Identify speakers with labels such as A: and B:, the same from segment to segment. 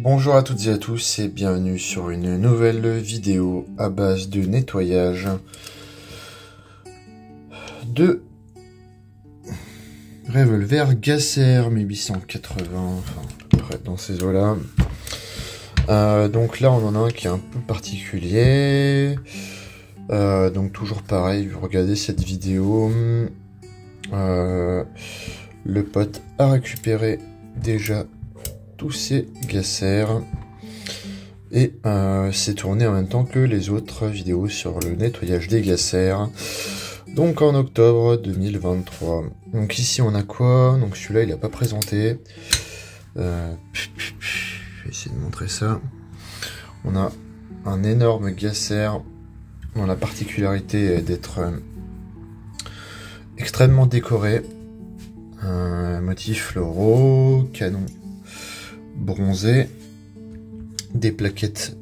A: Bonjour à toutes et à tous et bienvenue sur une nouvelle vidéo à base de nettoyage de revolver Gasser 1880, enfin à peu près dans ces eaux-là. Donc là on en a un qui est un peu particulier, donc toujours pareil, vous regardez cette vidéo, le pote a récupéré déjà tous ces Gasser et c'est tourné en même temps que les autres vidéos sur le nettoyage des Gasser, donc en octobre 2023. Donc ici on a quoi? Donc celui-là il n'a pas présenté, je vais essayer de montrer ça. On a un énorme Gasser dont la particularité est d'être extrêmement décoré, motifs floraux, canon bronzé, des plaquettes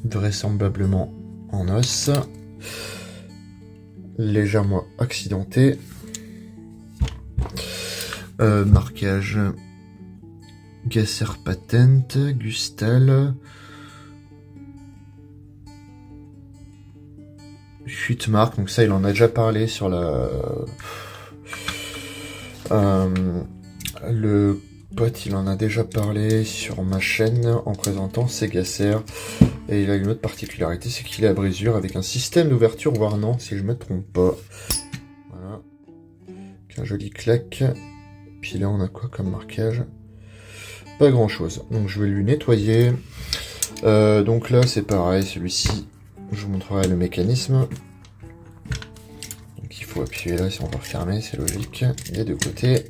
A: vraisemblablement en os, légèrement accidentées, marquage Gasser Patent, Gustal, chute marque, donc ça il en a déjà parlé sur la... le pote il en a déjà parlé sur ma chaîne en présentant ses Gasser, et il a une autre particularité, c'est qu'il est à brisure avec un système d'ouverture Warnant si je me trompe pas. Voilà, qu'un joli claque. Puis là on a quoi comme marquage? Pas grand chose, donc je vais lui nettoyer. Donc là c'est pareil, celui-ci je vous montrerai le mécanisme. Donc il faut appuyer là si on va refermer, c'est logique, des deux côtés.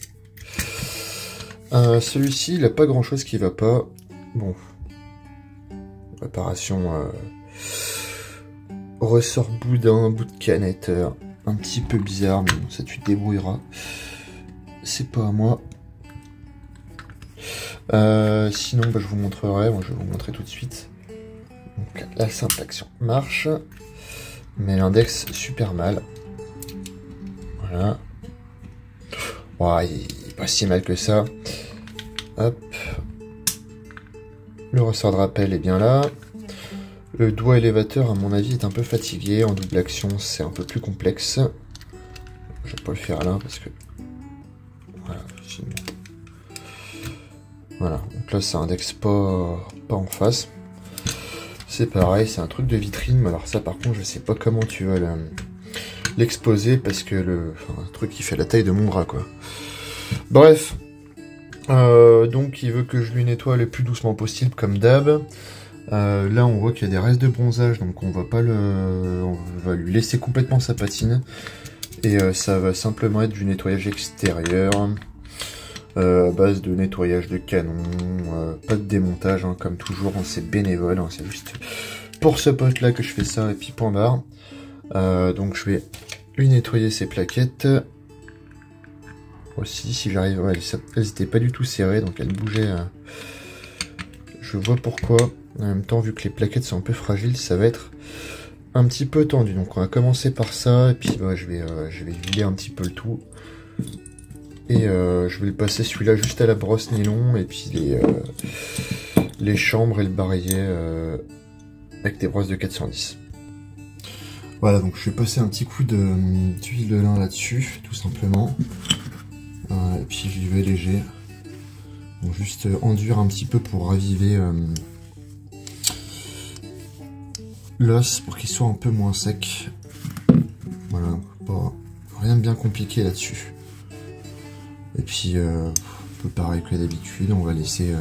A: Celui-ci, il a pas grand chose qui va pas. Bon. Réparation ressort boudin, bout de canette, un petit peu bizarre, mais bon, ça tu te débrouilleras. C'est pas à moi. Sinon, bah, je vous montrerai, bon, je vais vous montrer tout de suite. Donc la simple action marche, mais l'index super mal. Voilà. Ouais, il est pas si mal que ça. Hop. Le ressort de rappel est bien là. Le doigt élévateur, à mon avis, est un peu fatigué. En double action, c'est un peu plus complexe. Je vais pas le faire là parce que... Voilà, sinon... Voilà, donc là, ça indexe pas en face. C'est pareil, c'est un truc de vitrine. Mais alors ça, par contre, je sais pas comment tu vas l'exposer parce que un truc qui fait la taille de mon bras, quoi. Bref. Donc il veut que je lui nettoie le plus doucement possible comme d'hab. Là on voit qu'il y a des restes de bronzage, donc on va lui laisser complètement sa patine. Et ça va simplement être du nettoyage extérieur, à base de nettoyage de canon, pas de démontage, hein, comme toujours, c'est bénévole, hein, c'est juste pour ce pote là que je fais ça, et puis point barre. Donc je vais lui nettoyer ses plaquettes. Aussi, si j'arrive, ouais, elles n'étaient pas du tout serrées, donc elles bougeaient. Je vois pourquoi. En même temps, vu que les plaquettes sont un peu fragiles, ça va être un petit peu tendu. Donc on va commencer par ça, et puis bah, je vais vider un petit peu le tout. Et je vais le passer celui-là juste à la brosse nylon, et puis les chambres et le barillet avec des brosses de 410. Voilà, donc je vais passer un petit coup d'huile de lin là-dessus, tout simplement. Et puis j'y vais léger. Donc juste enduire un petit peu pour raviver l'os pour qu'il soit un peu moins sec. Voilà, pas, rien de bien compliqué là-dessus. Et puis un peu pareil que d'habitude, on va laisser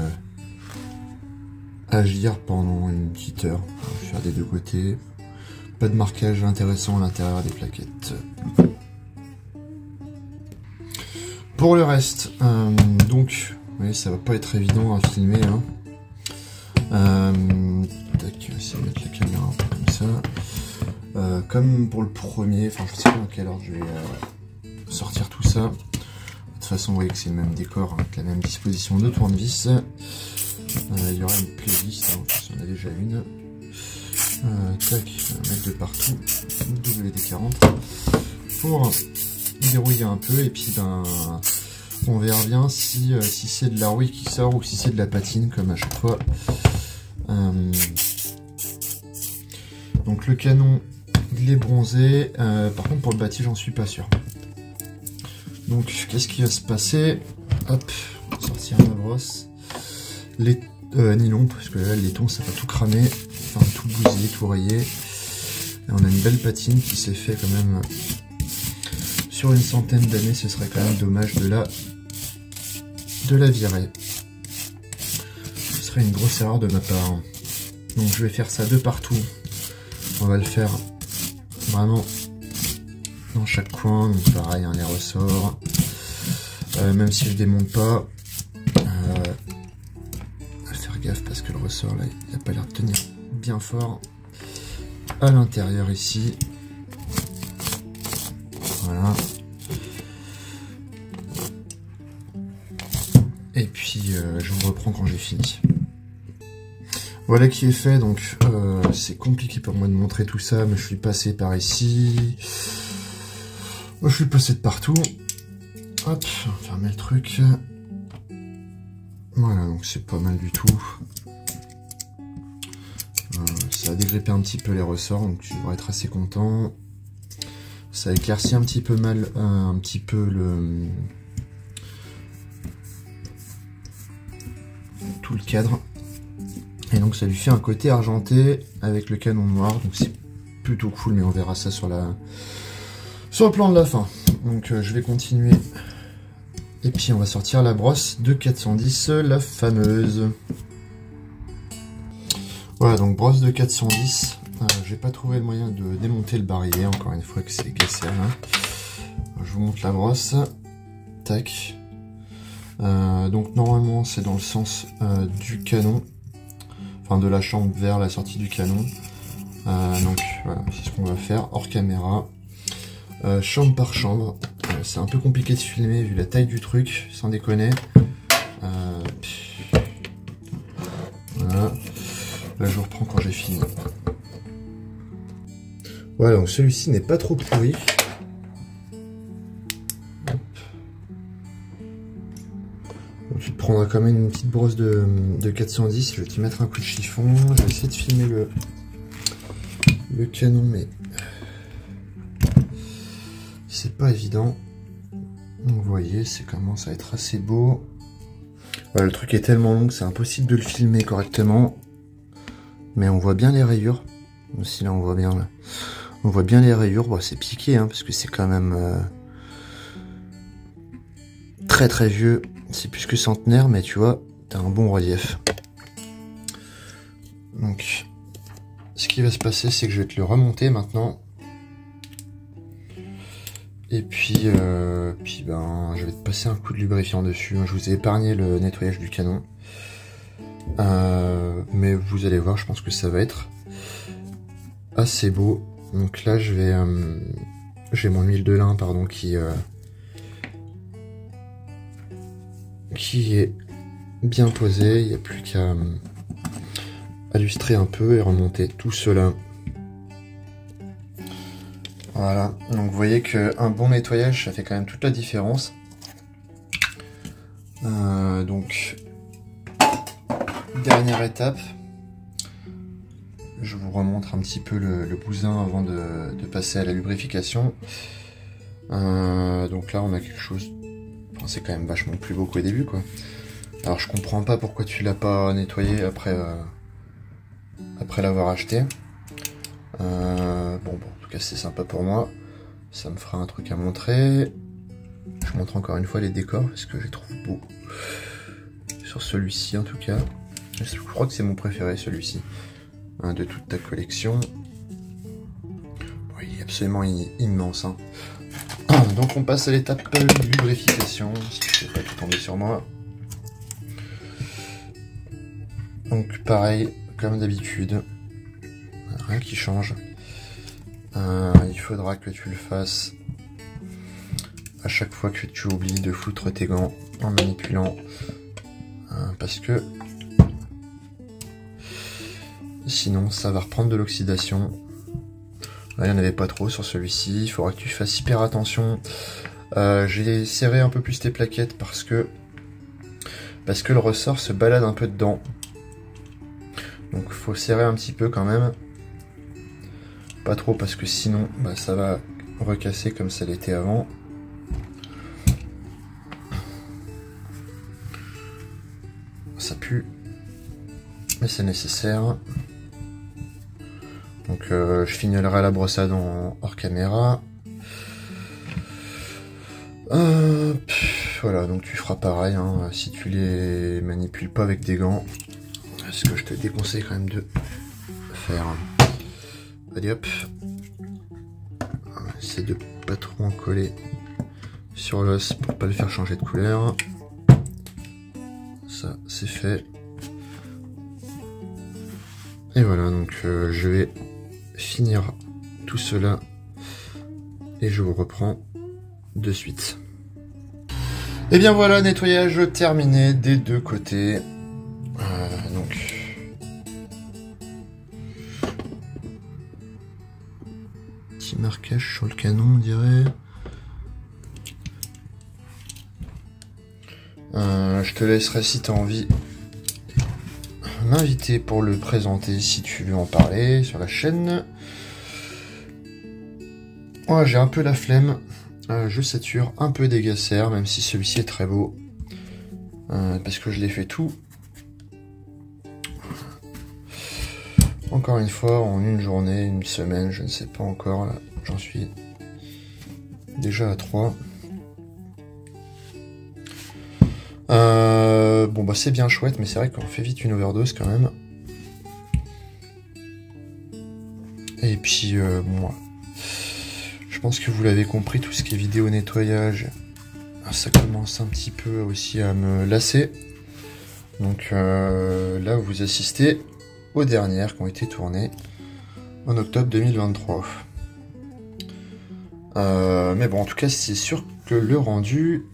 A: agir pendant une petite heure. On va faire des deux côtés. Pas de marquage intéressant à l'intérieur des plaquettes. Pour le reste, donc, oui, ça va pas être évident à filmer. Hein. Tac, je vais essayer de mettre la caméra un peu comme ça. Comme pour le premier, enfin, je sais pas dans quelle ordre je vais sortir tout ça. De toute façon, vous voyez que c'est le même décor, hein, avec la même disposition de tournevis. Il y aura une playlist, hein, si on a déjà une. Tac, mettre de partout, WD-40 pour dérouiller un peu, et puis ben on verra bien si c'est de la rouille qui sort ou si c'est de la patine comme à chaque fois. Donc le canon, il est bronzé. Par contre, pour le bâti, j'en suis pas sûr. Donc, qu'est-ce qui va se passer? Hop, on va sortir la brosse. Les nylon, parce que là, le laiton, ça va tout cramer. Enfin, tout bousiller, tout rayer. Et on a une belle patine qui s'est fait quand même sur une centaine d'années. Ce serait quand même dommage de la virer. Ce serait une grosse erreur de ma part. Donc, je vais faire ça de partout. On va le faire vraiment dans chaque coin, donc pareil, hein, les ressorts. Même si je démonte pas, à faire gaffe parce que le ressort là, il n'a pas l'air de tenir bien fort. À l'intérieur ici, voilà. Et puis je vous reprends quand j'ai fini. Voilà qui est fait, donc c'est compliqué pour moi de montrer tout ça, mais je suis passé par ici. Je suis passé de partout. Hop, on va fermer le truc. Voilà, donc c'est pas mal du tout. Ça a dégrippé un petit peu les ressorts, donc tu devrais être assez content. Ça éclaircit un petit peu mal, un petit peu tout le cadre. Et donc ça lui fait un côté argenté avec le canon noir, donc c'est plutôt cool, mais on verra ça sur le plan de la fin. Donc je vais continuer. Et puis on va sortir la brosse de 410, la fameuse. Voilà, donc brosse de 410. J'ai pas trouvé le moyen de démonter le barillet, encore une fois que c'est cassé là. Je vous montre la brosse. Tac. Donc normalement c'est dans le sens du canon. Enfin de la chambre vers la sortie du canon. Donc voilà, c'est ce qu'on va faire hors caméra. Chambre par chambre. C'est un peu compliqué de filmer vu la taille du truc, sans déconner. Voilà. Là je vous reprends quand j'ai fini. Voilà, donc celui-ci n'est pas trop pourri. Donc tu te prendras quand même une petite brosse de 410. Je vais t'y mettre un coup de chiffon. Je vais essayer de filmer le canon, mais c'est pas évident. Donc vous voyez, c'est commence à être assez beau. Voilà, le truc est tellement long que c'est impossible de le filmer correctement. Mais on voit bien les rayures. Aussi là on voit bien là. On voit bien les rayures. Bon, c'est piqué hein, parce que c'est quand même très très vieux. C'est plus que centenaire, mais tu vois, t'as un bon relief. Donc ce qui va se passer, c'est que je vais te le remonter maintenant. Et puis, ben, je vais te passer un coup de lubrifiant dessus. Je vous ai épargné le nettoyage du canon. Mais vous allez voir, je pense que ça va être assez beau. Donc là, j'ai mon huile de lin, pardon, qui est bien posée. Il n'y a plus qu'à illustrer un peu et remonter tout cela. Voilà, donc vous voyez qu'un bon nettoyage, ça fait quand même toute la différence. Donc, dernière étape, je vous remontre un petit peu le bousin avant de passer à la lubrification. Donc là, on a quelque chose, enfin, c'est quand même vachement plus beau qu'au début, quoi. Alors, je comprends pas pourquoi tu l'as pas nettoyé après l'avoir acheté. Bon, en tout cas c'est sympa pour moi, ça me fera un truc à montrer. Je montre encore une fois les décors parce que je les trouve beaux sur celui-ci en tout cas. Je crois que c'est mon préféré celui-ci de toute ta collection. Bon, il est absolument immense hein. Donc on passe à l'étape lubrification, si je ne fais pas tout tomber sur moi. Donc pareil comme d'habitude, rien qui change. Il faudra que tu le fasses à chaque fois que tu oublies de foutre tes gants en manipulant, parce que sinon ça va reprendre de l'oxydation. Là il n'y en avait pas trop sur celui-ci, il faudra que tu fasses hyper attention. J'ai serré un peu plus tes plaquettes parce que le ressort se balade un peu dedans. Donc faut serrer un petit peu quand même. Pas trop parce que sinon bah, ça va recasser comme ça l'était avant. Ça pue. Mais c'est nécessaire. Donc je finirai la brossade en hors caméra. Voilà, donc tu feras pareil hein, si tu les manipules pas avec des gants. Ce que je te déconseille quand même de faire. Allez hop. Essaye de pas trop en coller sur l'os pour pas le faire changer de couleur. Ça c'est fait. Et voilà, donc je vais finir tout cela et je vous reprends de suite. Et bien voilà, nettoyage terminé des deux côtés. Donc petit marquage sur le canon, on dirait. Je te laisserai si tu as envie m'inviter pour le présenter si tu veux en parler sur la chaîne. Ouais, j'ai un peu la flemme. Je sature un peu des Gasser, même si celui-ci est très beau. Parce que je l'ai fait tout. Encore une fois, en une journée, une semaine, je ne sais pas encore. Là, j'en suis déjà à 3. Bon bah c'est bien chouette, mais c'est vrai qu'on fait vite une overdose quand même. Et puis bon, je pense que vous l'avez compris, tout ce qui est vidéo nettoyage, ça commence un petit peu aussi à me lasser. Donc là vous assistez aux dernières qui ont été tournées en octobre 2023. Mais bon, en tout cas c'est sûr que le rendu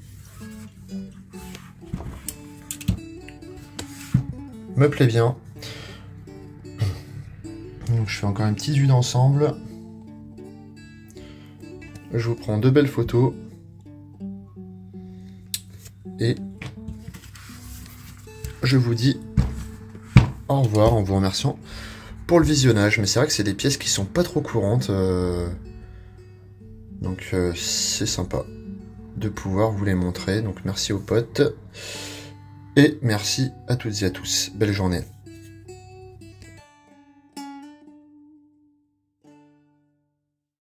A: me plaît bien. Donc je fais encore une petite vue d'ensemble. Je vous prends deux belles photos. Et je vous dis au revoir en vous remerciant pour le visionnage. Mais c'est vrai que c'est des pièces qui sont pas trop courantes. Donc c'est sympa de pouvoir vous les montrer. Donc merci aux potes. Et merci à toutes et à tous. Belle journée.